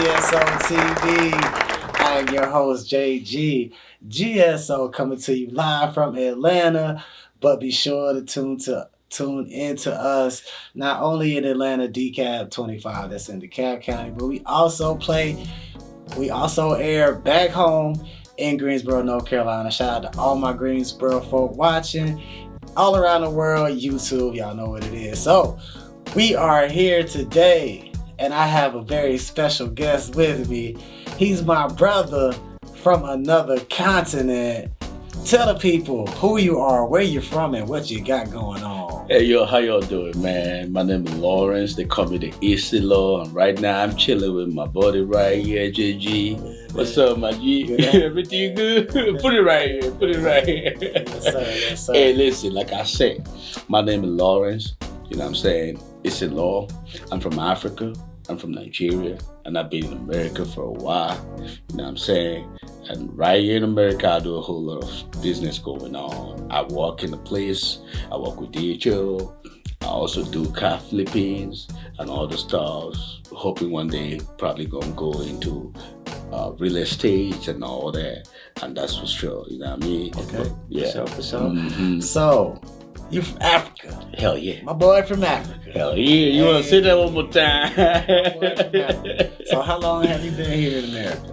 GSOTV. I am your host, JG. GSO coming to you live from Atlanta, but be sure to tune into us not only in Atlanta, DCAP 25, that's in DeKalb County, but we also air back home in Greensboro, North Carolina. Shout out to all my Greensboro folk watching all around the world, YouTube, y'all know what it is. So we are here today, and I have a very special guest with me. He's my brother from another continent. Tell the people who you are, where you're from, and what you got going on. Hey, yo, how y'all doing, man? My name is Lawrence. They call me the Easy Law. And right now, I'm chilling with my buddy right here, JG. What's up, my G? Everything good? Put it right here. Yes, sir. Yes, sir. Hey, listen, like I said, my name is Lawrence. You know what I'm saying? Easy Law. I'm from Africa. I'm from Nigeria. And I've been in America for a while. You know what I'm saying? And right here in America, I do a whole lot of business going on. I work in a place. I work with DHL. I also do car flippings and all the stuff. Hoping one day probably gonna go into real estate and all that. And that's for sure. You know what I mean? Okay. But, yeah. For sure. Mm-hmm. So, you from Africa? Hell yeah. My boy from Africa. Hell yeah. You want to say that one more time? So how long have you been here in America?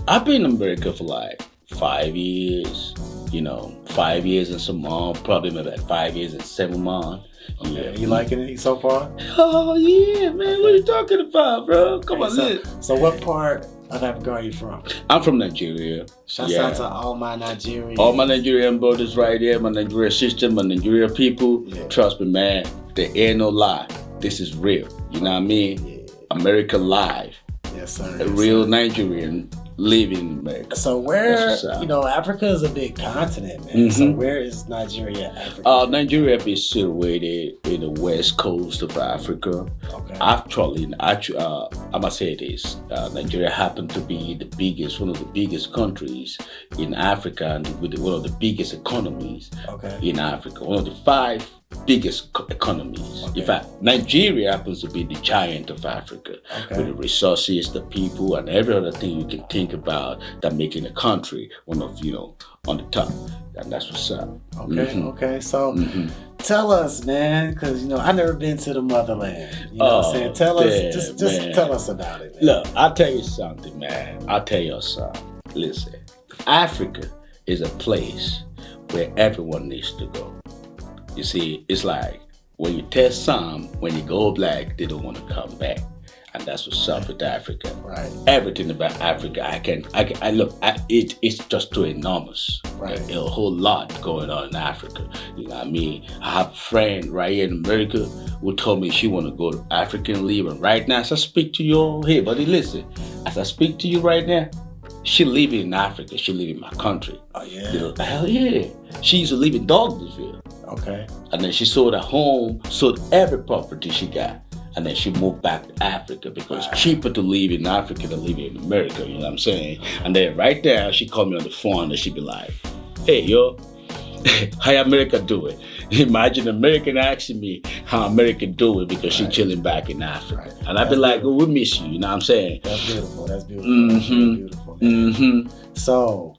I've been in America for like 5 years. 5 years and some months. Probably maybe like 5 years and 7 months. Okay. Yeah. You liking it so far? Oh yeah, man. What are you talking about, bro? Come on, listen. So what part of Africa are you from? I'm from Nigeria. Shouts out to all my Nigerians. All my Nigerian brothers right there, my Nigerian sister, my Nigerian people. Yeah. Trust me, man. There ain't no lie. This is real. You know what I mean? Yeah. America live. Yes, sir. A real Nigerian living in America. So where, Africa is a big continent, man. Mm-hmm. So where is Nigeria, Africa? Nigeria is situated in the west coast of Africa. Okay. Actually, I must say this. Nigeria happened to be one of the biggest countries in Africa, and with one of the biggest economies in Africa. One of the 5 biggest economies. Okay. In fact, Nigeria happens to be the giant of Africa with the resources, the people, and every other thing you can think about that making a country one of, on the top. And that's what's up. Okay. So tell us, man, because, I've never been to the motherland. You know what I'm saying? Tell us, just tell us about it, man. Look, I'll tell you something, man. I'll tell you something. Listen, Africa is a place where everyone needs to go. You see, it's like when you test some, when you go black, they don't want to come back. And that's what's up with Africa. Right. Everything about Africa, I look, it's just too enormous. Right. There's a whole lot going on in Africa. You know what I mean? I have a friend right here in America who told me she want to go to Africa and leave. And right now, as I speak to you, hey, buddy, listen. As I speak to you right now, she living in Africa. She living in my country. Oh, yeah? Hell yeah. She used to live in Douglasville. Okay. And then she sold her home, sold every property she got. And then she moved back to Africa because it's cheaper to live in Africa than live in America, you know what I'm saying? And then right there, she called me on the phone and she'd be like, hey, yo, how America doing? Imagine American asking me how America doing because she's chilling back in Africa. Right. And I'd be like, well, we miss you know what I'm saying? That's beautiful. Mm-hmm. That's beautiful, man. Mm-hmm. So,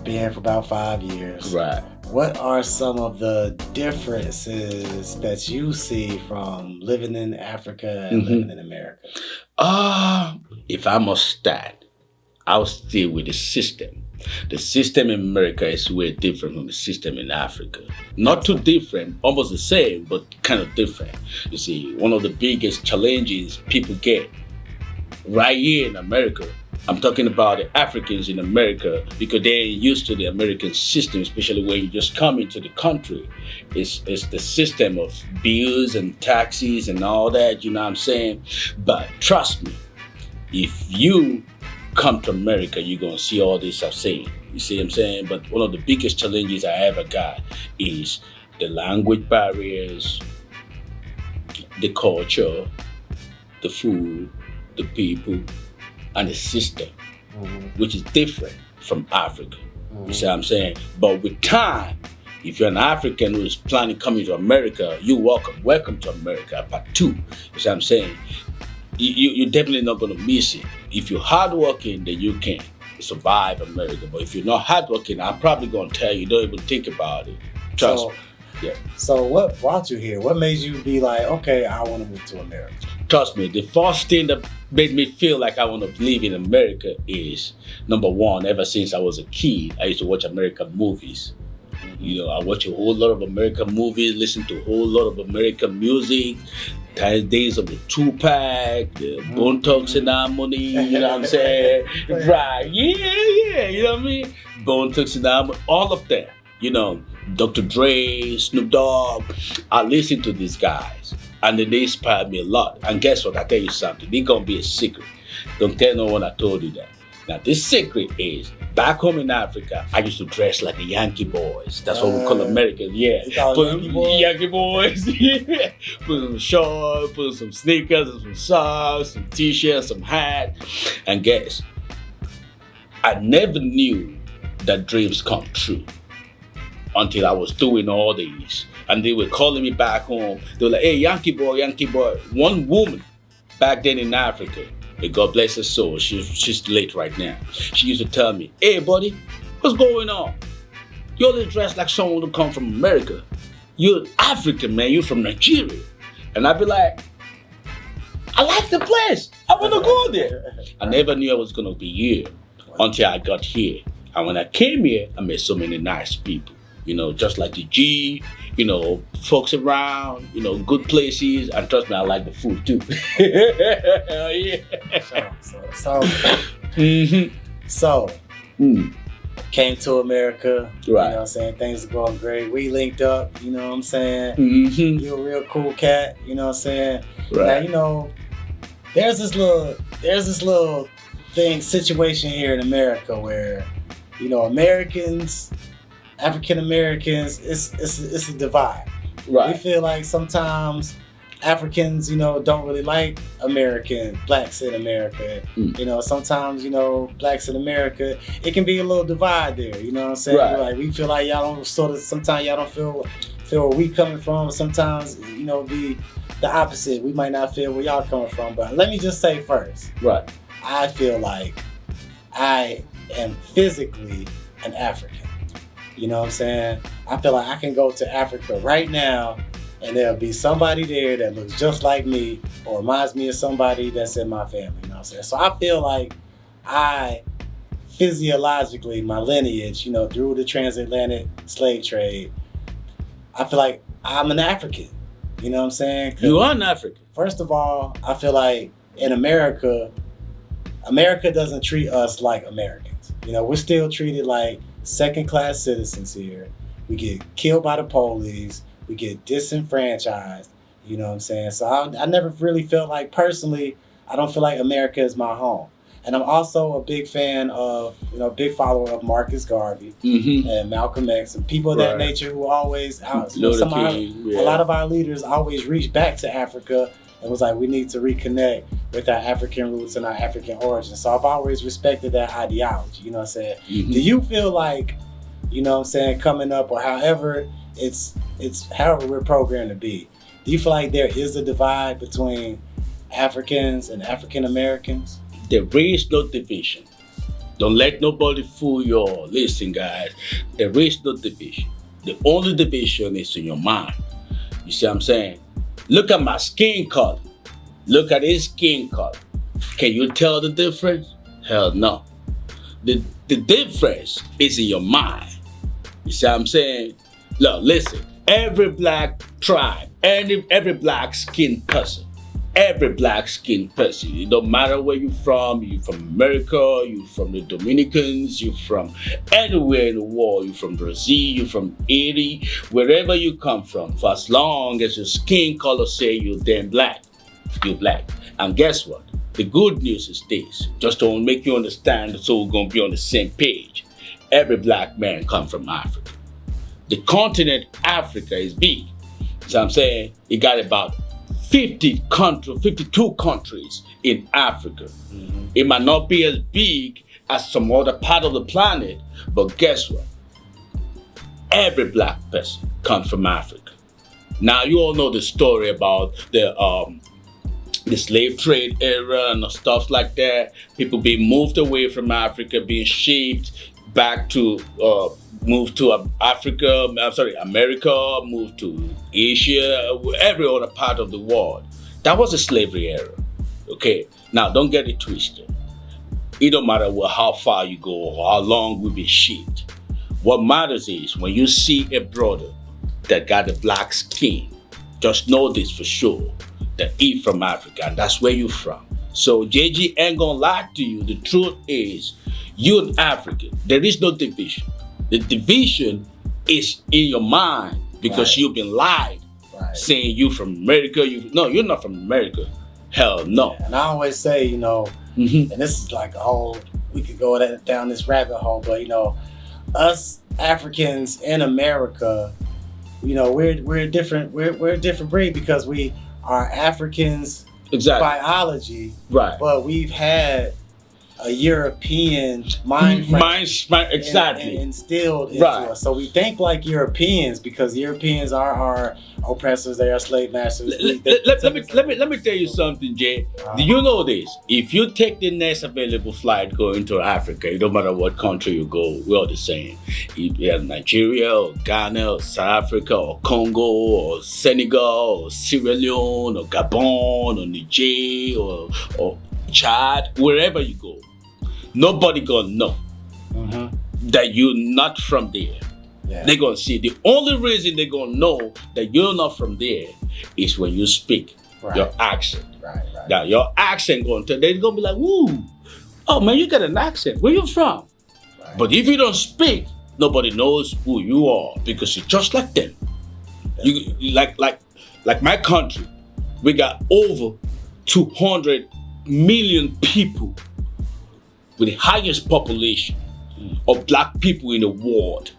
being for about 5 years. Right. What are some of the differences that you see from living in Africa and living in America? If I must start, I'll stay with the system. The system in America is way different from the system in Africa. Not too different, almost the same, but kind of different. You see, one of the biggest challenges people get right here in America, I'm talking about the Africans in America because they're used to the American system, especially when you just come into the country. It's the system of bills and taxes and all that, you know what I'm saying? But trust me, if you come to America, you're going to see all this I've seen. You see what I'm saying? But one of the biggest challenges I ever got is the language barriers, the culture, the food, the people, and the system, which is different from Africa. You see what I'm saying? But with time, if you're an African who is planning coming to America, you're welcome to America, part 2. You see what I'm saying? you're definitely not gonna miss it. If you're hardworking, then you can survive America. But if you're not hardworking, I'm probably gonna tell you, don't even think about it. Trust me. Yeah. So what brought you here? What made you be like, okay, I want to move to America? Trust me, the first thing that made me feel like I want to live in America is, number one, ever since I was a kid, I used to watch American movies. You know, I watch a whole lot of American movies, listen to a whole lot of American music. Days of the Tupac, the Bone Thugs and Harmony, you know what I'm saying? Right, yeah, you know what I mean? Bone Thugs and Harmony, all of them, you know, Dr. Dre, Snoop Dogg. I listen to these guys and then they inspired me a lot. And guess what? I tell you something, they're gonna be a secret. Don't tell no one I told you that. Now, this secret is, back home in Africa, I used to dress like the Yankee boys. That's what we call Americans, yeah. Yankee boys, yeah. Put some shorts, put some sneakers, some socks, some t-shirts, some hat. And guess, I never knew that dreams come true until I was doing all these. And they were calling me back home. They were like, hey, Yankee boy. One woman back then in Africa, God bless her soul, she's late right now. She used to tell me, hey buddy, what's going on? You always dress like someone who come from America. You're African, man, you're from Nigeria. And I'd be like, I like the place, I want to go there. I never knew I was going to be here until I got here. And when I came here, I met so many nice people. You know, just like the G, you know, folks around, you know, good places. And trust me, I like the food too. Yeah. So, came to America, right. You know what I'm saying? Things are going great. We linked up, you know what I'm saying? You're a real cool cat, you know what I'm saying? Right. Now, you know, there's this little situation here in America where, you know, African Americans, it's a divide. Right. We feel like sometimes Africans, you know, don't really like blacks in America. You know, sometimes, you know, blacks in America, it can be a little divide there. You know what I'm saying? Right. Like we feel like y'all don't sometimes y'all don't feel where we coming from. Sometimes, you know, the opposite. We might not feel where y'all coming from. But let me just say first. Right. I feel like I am physically an African. You know what I'm saying? I feel like I can go to Africa right now and there'll be somebody there that looks just like me or reminds me of somebody that's in my family. You know what I'm saying? So I feel like I physiologically, my lineage, you know, through the transatlantic slave trade, I feel like I'm an African. You know what I'm saying? You are an African. First of all, I feel like in America doesn't treat us like Americans. You know, we're still treated like second-class citizens here. We get killed by the police. We get disenfranchised. You know what I'm saying? So I never really felt like, personally, I don't feel like America is my home. And I'm also a big fan of, you know, big follower of Marcus Garvey and Malcolm X and people of that nature who always, a lot of our leaders always reach back to Africa and was like, we need to reconnect with our African roots and our African origins. So I've always respected that ideology, you know what I'm saying? Do you feel like, you know what I'm saying, coming up or however however we're programmed to be, do you feel like there is a divide between Africans and African Americans? There is no division. Don't let nobody fool you. Listen, guys, there is no division. The only division is in your mind. You see what I'm saying? Look at my skin color. Look at his skin color. Can you tell the difference? Hell no. The difference is in your mind. You see what I'm saying? Look, listen. Every black tribe, every black skinned person, it don't matter where you're from America, you're from the Dominicans, you're from anywhere in the world, you're from Brazil, you're from Italy, wherever you come from, for as long as your skin color say you're damn black, you're black. And guess what? The good news is this, just to make you understand so we're gonna be on the same page. Every black man comes from Africa. The continent Africa is big. So I'm saying it got about 52 countries in Africa. It might not be as big as some other part of the planet, but guess what? Every black person comes from Africa. Now you all know the story about the the slave trade era and stuff like that. People being moved away from Africa, being shipped back to moved to America, moved to Asia, every other part of the world. That was the slavery era. Okay, now don't get it twisted. It don't matter how far you go or how long we've been shipped. What matters is when you see a brother that got a black skin, just know this for sure, that he from Africa, and that's where you from. So JG ain't gonna lie to you. The truth is, you're an African. There is no division. The division is in your mind because you've been lied, saying you from America. No, you're not from America. Hell no. Yeah, and I always say, you know, and this is like a whole, we could go down this rabbit hole, but you know, us Africans in America, you know, we're different. We're a different breed because we are Africans biology, right? But we've had a European mind frame exactly instilled into us. So we think like Europeans because Europeans are our oppressors. They are slave masters. Let me tell you something, Jay. Do you know this? If you take the next available flight going to Africa, it don't matter what country you go, we're all the same. You have Nigeria or Ghana or South Africa or Congo or Senegal or Sierra Leone or Gabon or Niger or Chad, wherever you go. Nobody gonna know that you're not from there. Yeah. They're gonna see the only reason they're gonna know that you're not from there is when you speak your accent. Right. Now your accent they're gonna be like, "Woo, oh man, you got an accent. Where you from?" Right. But if you don't speak, nobody knows who you are because you're just like them. You like my country. We got over 200 million people with the highest population of black people in the world.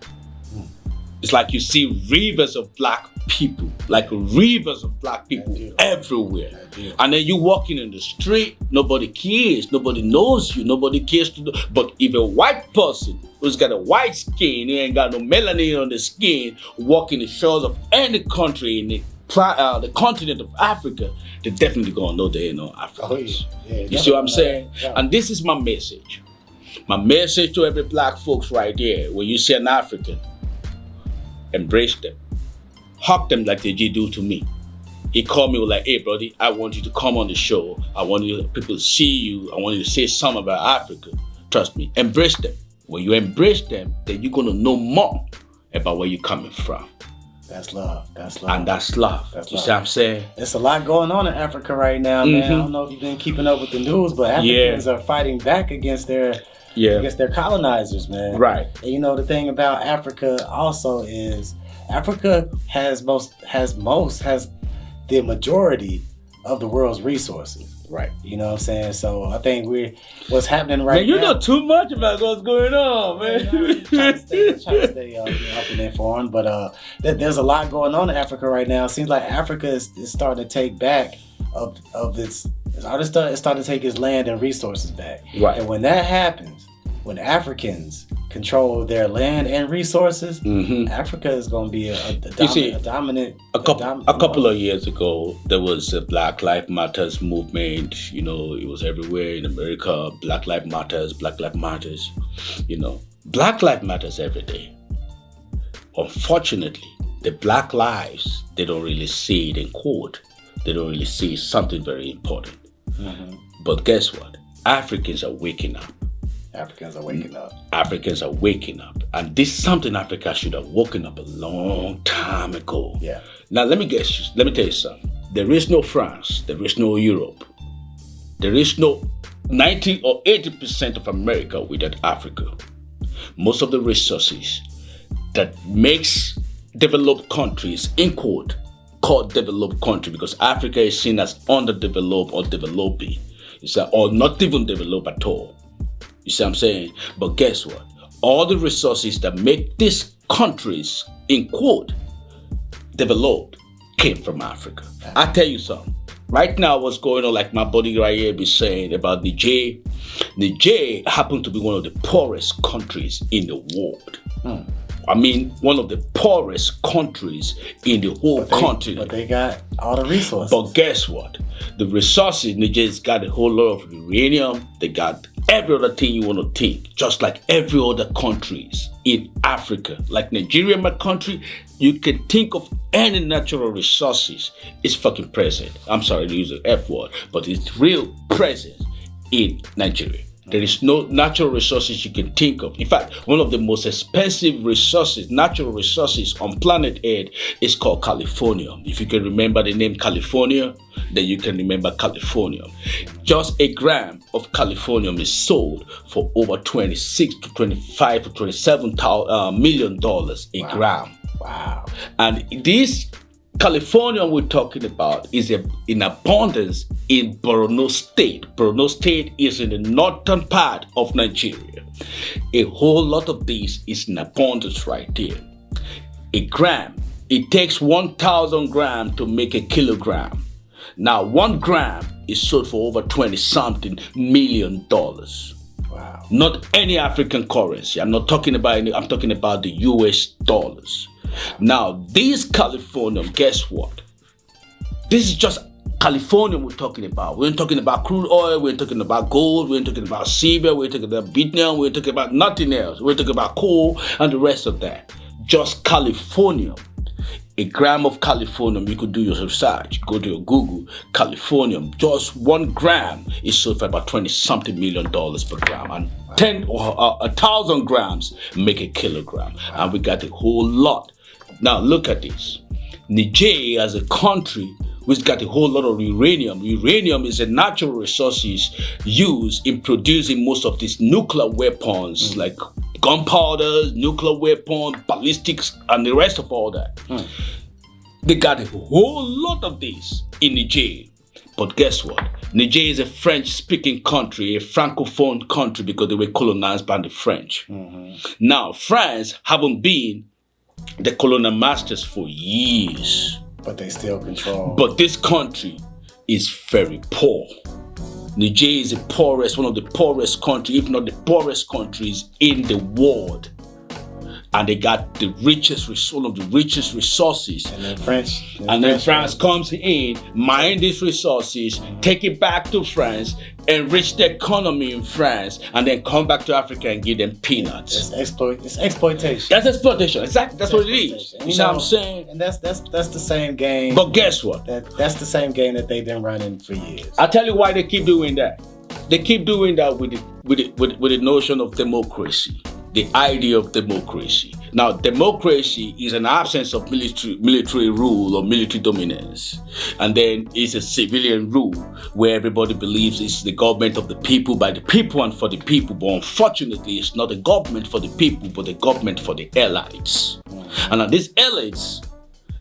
It's like you see rivers of black people, everywhere. And then you walking in the street, nobody cares, nobody knows you, nobody cares to do. But if a white person who's got a white skin, who ain't got no melanin on the skin, walking the shores of any country in the continent of Africa, they're definitely gonna know they ain't no Africans. You see what I'm saying? Yeah. And this is my message. My message to every black folks right there, when you see an African, embrace them. Hug them like they did do to me. He called me like, "Hey, buddy, I want you to come on the show. I want people to see you. I want you to say something about Africa." Trust me, embrace them. When you embrace them, then you're gonna know more about where you're coming from. That's love. And that's love. See what I'm saying? There's a lot going on in Africa right now, man. I don't know if you've been keeping up with the news, but Africans are fighting back against their colonizers, man. Right. And you know, the thing about Africa also is Africa has the majority of the world's resources. Right. You know what I'm saying? So I think what's happening right now. You know too much about what's going on, man. I'm trying to stay up and informed, but there's a lot going on in Africa right now. It seems like Africa is starting to take back of its. It's starting to take its land and resources back. Right. And when that happens, when Africans control their land and resources, Africa is going to be a dominant. A couple of years ago, there was a Black Lives Matters movement. You know, it was everywhere in America. Black Lives Matters, Black Lives Matters. You know, Black Lives Matters every day. Unfortunately, the Black lives, they don't really see it in court. They don't really see something very important. But guess what? Africans are waking up. Africans are waking up. And this is something Africa should have woken up a long time ago. Yeah. Now let me tell you something. There is no France, there is no Europe. There is no 90 or 80% of America without Africa. Most of the resources that makes developed countries in quote called developed country because Africa is seen as underdeveloped or developing. Or not even developed at all. You see what I'm saying? But guess what? All the resources that make these countries, in quote, developed came from Africa. I tell you something. Right now, what's going on, like my buddy right here be saying about Niger happened to be one of the poorest countries in the world. one of the poorest countries in the whole continent. But they got all the resources. But guess what? The resources, Niger's got a whole lot of uranium. They got every other thing you want to think, just like every other countries in Africa. Like Nigeria, my country, you can think of any natural resources. It's fucking present. I'm sorry to use the F word, but it's real present in Nigeria. There is no natural resources you can think of. In fact, one of the most expensive resources, natural resources on planet Earth is called californium. If you can remember the name California, then you can remember californium. Just a gram of californium is sold for over 26 to 25 to 27 million dollars a gram. Wow. And this californium we're talking about is in abundance in Borno State. Borno State is in the northern part of Nigeria. A whole lot of this is in abundance right there. A gram, it takes 1,000 grams to make a kilogram. Now, 1 gram is sold for over 20-something million dollars. Wow. Not any African currency. I'm talking about the US dollars. Now, this californium, guess what? This is just californium we're talking about. We ain't talking about crude oil, we ain't talking about gold, we ain't talking about silver, we ain't talking about bitcoin, we ain't talking about nothing else. We're talking about coal and the rest of that. Just californium. A gram of californium, you could do your research, go to your Google, californium, just 1 gram is sold for about 20-something million dollars per gram. And 1,000 grams make a kilogram. And we got a whole lot. Now look at this. Niger as a country, we've got a whole lot of uranium. Uranium is a natural resources used in producing most of these nuclear weapons like gunpowder, nuclear weapons, ballistics, and the rest of all that. They got a whole lot of this in Niger. But guess what? Niger is a French-speaking country, a Francophone country, because they were colonized by the French. Now, France haven't been the colonial masters for years. But they still control. But this country is very poor. Niger is one of the poorest countries, if not the poorest countries in the world. And they got one of the richest resources. And then France comes in, mine these resources, take it back to France, enrich the economy in France, and then come back to Africa and give them peanuts. It's exploitation. That's exploitation. Exactly. That's what it is. You know what I'm saying? And that's the same game. But guess what? That's the same game that they've been running for years. I'll tell you why they keep doing that. They keep doing that with the notion of democracy. The idea of democracy. Now, democracy is an absence of military rule or military dominance. And then it's a civilian rule where everybody believes it's the government of the people, by the people and for the people. But unfortunately, it's not a government for the people, but a government for the elites. And now these elites,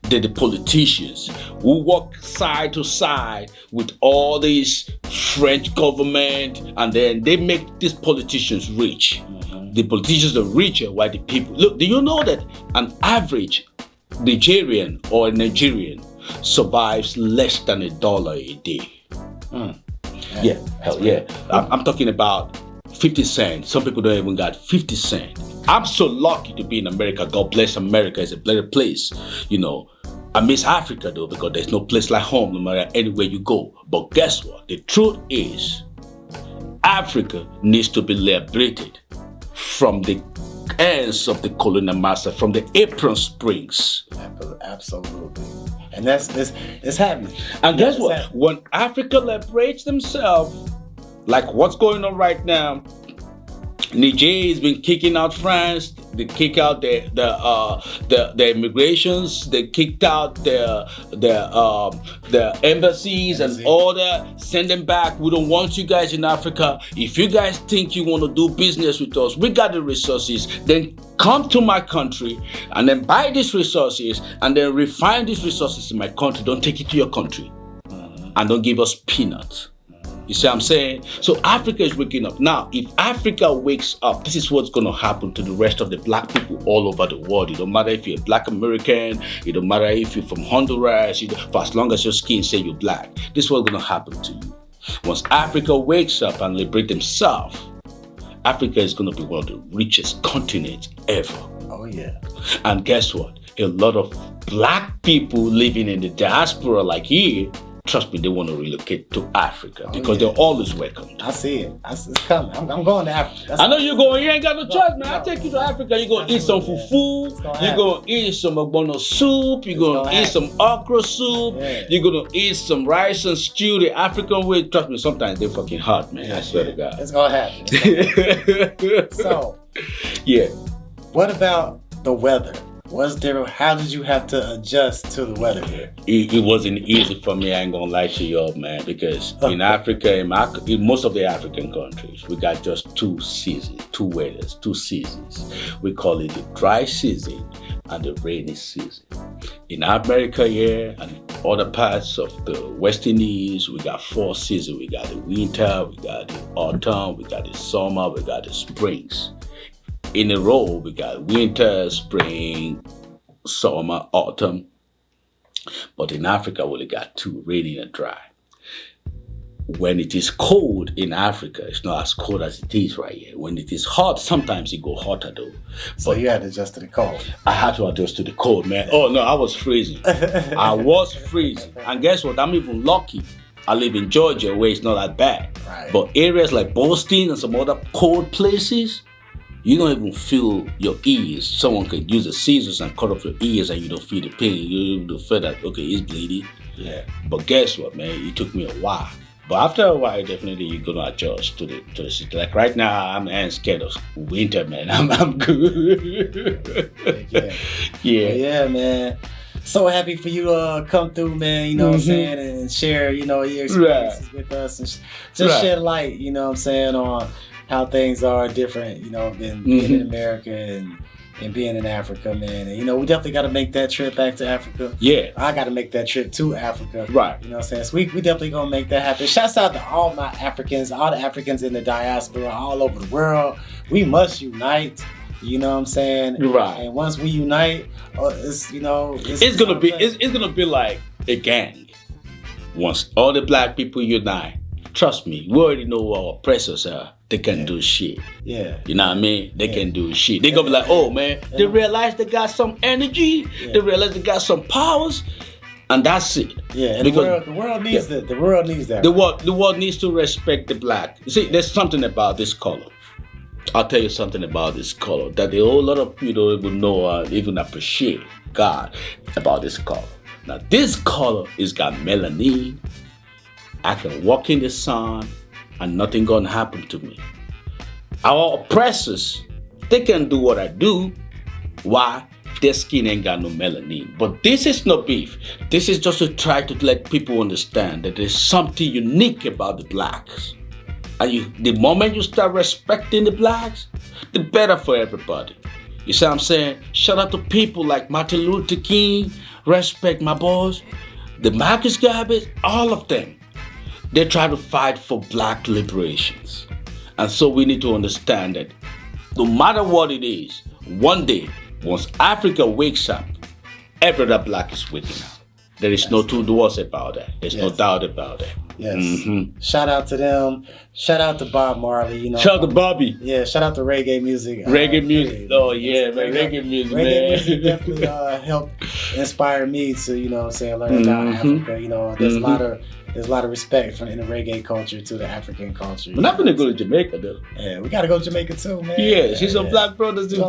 they're the politicians who work side to side with all these French government, and then they make these politicians rich. The politicians are richer while the people... Look, do you know that an average Nigerian or a Nigerian survives less than $1 a day? Yeah, hell yeah. I'm talking about 50 cents. Some people don't even got 50 cents. I'm so lucky to be in America. God bless America. It's a better place, you know. I miss Africa though, because there's no place like home no matter anywhere you go. But guess what? The truth is, Africa needs to be liberated from the hands of the colonial master, from the apron springs. Absolutely. And it's happening. And guess what? When Africa liberates themselves, like what's going on right now, Niger has been kicking out France. They kick out the immigrations. They kicked out the embassies and all that. Send them back. We don't want you guys in Africa. If you guys think you want to do business with us, we got the resources. Then come to my country and then buy these resources and then refine these resources in my country. Don't take it to your country and don't give us peanuts. You see what I'm saying? So Africa is waking up. Now, if Africa wakes up, this is what's going to happen to the rest of the black people all over the world. It don't matter if you're a black American. It don't matter if you're from Honduras. For as long as your skin say you're black. This is what's going to happen to you. Once Africa wakes up and liberate themselves, Africa is going to be one of the richest continents ever. Oh, yeah. And guess what? A lot of black people living in the diaspora, like here, trust me, they want to relocate to Africa because they're always welcome. I see it. It's coming. I'm going to Africa. I know you're going. You ain't got no choice, man. I'll take you to Africa. You're going to eat some fufu. You're going to eat some ogbono soup. You're going to eat some okra soup. Yeah. You're going to eat some rice and stew the African way. Trust me, sometimes they're fucking hot, man. I swear to God. It's going to happen. So, yeah. What about the weather? How did you have to adjust to the weather here? It wasn't easy for me, I ain't gonna lie to you all, man, because in Africa, in most of the African countries, we got just two seasons. We call it the dry season and the rainy season. In America here and other parts of the West Indies, we got 4 seasons. We got the winter, we got the autumn, we got the summer, we got the springs. In a row, we got winter, spring, summer, autumn. But in Africa, we only got 2, rainy and dry. When it is cold in Africa, it's not as cold as it is right here. When it is hot, sometimes it go hotter though. So you had to adjust to the cold. I had to adjust to the cold, man. Oh no, I was freezing. I was freezing. And guess what? I'm even lucky. I live in Georgia where it's not that bad. Right. But areas like Boston and some other cold places, you don't even feel your ears. Someone can use the scissors and cut off your ears and you don't feel the pain. You don't feel that, okay, it's bleeding. Yeah. But guess what, man? It took me a while. But after a while, definitely you're gonna adjust to the city. Like right now, I'm scared of winter, man. I'm good. Yeah, man. So happy for you to come through, man, you know what I'm saying, and share, your experiences with us and just shed light, you know what I'm saying, on how things are different, than being in America and being in Africa, man. And, we definitely got to make that trip back to Africa. Yeah. I got to make that trip to Africa. Right. You know what I'm saying? So we definitely going to make that happen. Shouts out to all my Africans, all the Africans in the diaspora, all over the world. We must unite. You know what I'm saying? Right. And once we unite, it's gonna be like a gang. Once all the black people unite, trust me, we already know who our oppressors are. They can do shit. Yeah. You know what I mean? They can do shit. They gonna be like, oh man, they realize they got some energy. Yeah. They realize they got some powers. And that's it. Yeah, and because the world needs that. The world needs that. The world needs to respect the black. You see, there's something about this color. I'll tell you something about this color that a whole lot of people don't even know or even appreciate God about this color. Now, this color is got melanin. I can walk in the sun and nothing gonna happen to me. Our oppressors, they can do what I do. Why? Their skin ain't got no melanin. But this is no beef. This is just to try to let people understand that there's something unique about the blacks. And the moment you start respecting the blacks, the better for everybody. You see what I'm saying? Shout out to people like Martin Luther King, respect my boss, the Marcus Garvey, all of them. They try to fight for black liberations. And so we need to understand that no matter what it is, one day, once Africa wakes up, every other black is waking up. There is no two words about that. There's no doubt about that. Yes. Shout out to them. Shout out to Bob Marley. Shout out to Bobby. Yeah. Shout out to reggae music. Reggae music. Oh yeah, man. Reggae music. Reggae music definitely helped inspire me to learn about Africa. There's a lot of respect in the reggae culture to the African culture. We're not gonna go to Jamaica though. Yeah, we gotta go to Jamaica too, man. Yeah, see some black brothers in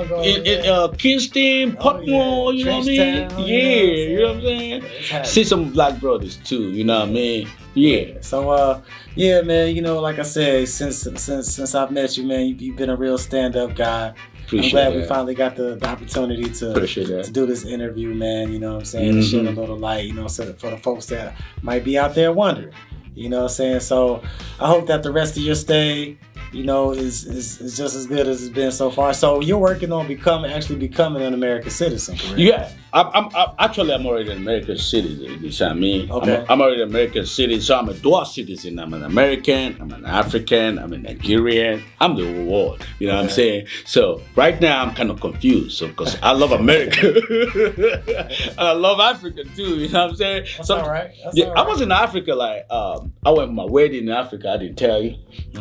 Kingston, Portmore, you know what I mean? Yeah, you know what I'm saying? See some black brothers too, you know what I mean? Yeah. So man, like I said, since I've met you, man, you've been a real stand-up guy. I'm glad we finally got the opportunity to do this interview, man. You know what I'm saying? To shed a little light, so for the folks that might be out there wondering. You know what I'm saying? So I hope that the rest of your stay, is just as good as it's been so far. So you're working on becoming an American citizen, correct? Yeah. I'm already an American citizen. You see what I mean? Okay. I'm already an American citizen, so I'm a dual citizen. I'm an American, I'm an African, I'm a Nigerian. I'm the whole world. You know what I'm saying? So right now I'm kind of confused, because I love America and I love Africa too. You know what I'm saying? That's all right. That's Yeah, all right. I was in Africa. Like I went for my wedding in Africa. I didn't tell you.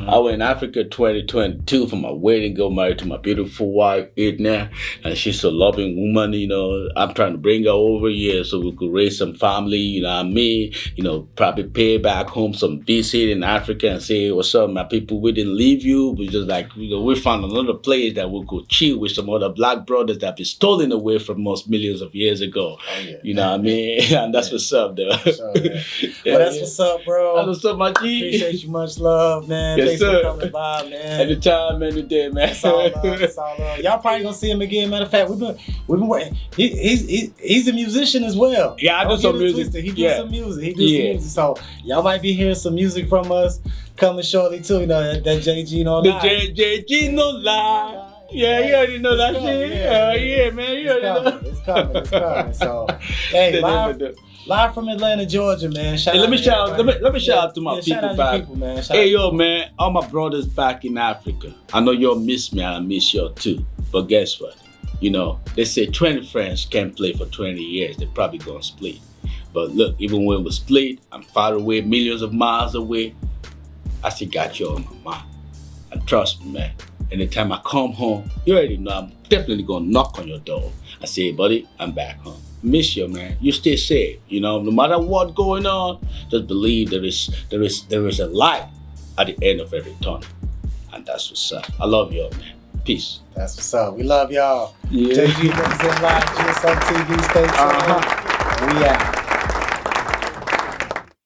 I went in Africa 2022 for my wedding. Got married to my beautiful wife Edna, and she's a loving woman. You know, I'm trying to bring her over here so we could raise some family. You know what I mean? You know, probably pay back home some visit in Africa and say, "What's up, my people? We didn't leave you. We just like we found another place that we could chill with some other black brothers that been stolen away from us millions of years ago." Oh, yeah. You know what I mean? And that's what's up, though. So, well, that's what's up, bro. That's what's up, my G. Appreciate you, much love, man. Yes, Thanks sir. for coming by, man. Anytime, any day, man. It's all love. It's all love. Y'all probably gonna see him again. Matter of fact, we've been waiting. He's a musician as well. Yeah, I do Don't some get it music. twisted. He do Yeah. some music. He do some music. So y'all might be hearing some music from us coming shortly too. You know that JG no The lie. JG no lie. Yeah, you already know that shit. Yeah, man, you already know. It's coming. So, hey, live from Atlanta, Georgia, man. Hey, let me shout out to my shout people out back. your people, man. Hey, yo, man, all my brothers back in Africa. I know y'all miss me and I miss y'all too. But guess what? You know, they say 20 friends can't play for 20 years. They're probably gonna split. But look, even when we split, I'm far away, millions of miles away. I still got you on my mind. And trust me, man, anytime I come home, you already know I'm definitely gonna knock on your door. I say, hey, buddy, I'm back home. Miss you, man. You stay safe. You know, no matter what going on, just believe there is a light at the end of every tunnel. And that's what's up. I love y'all, man. Peace. That's what's up. We love y'all. Yeah. JG represent live, GSO TV. Stay tuned. We out.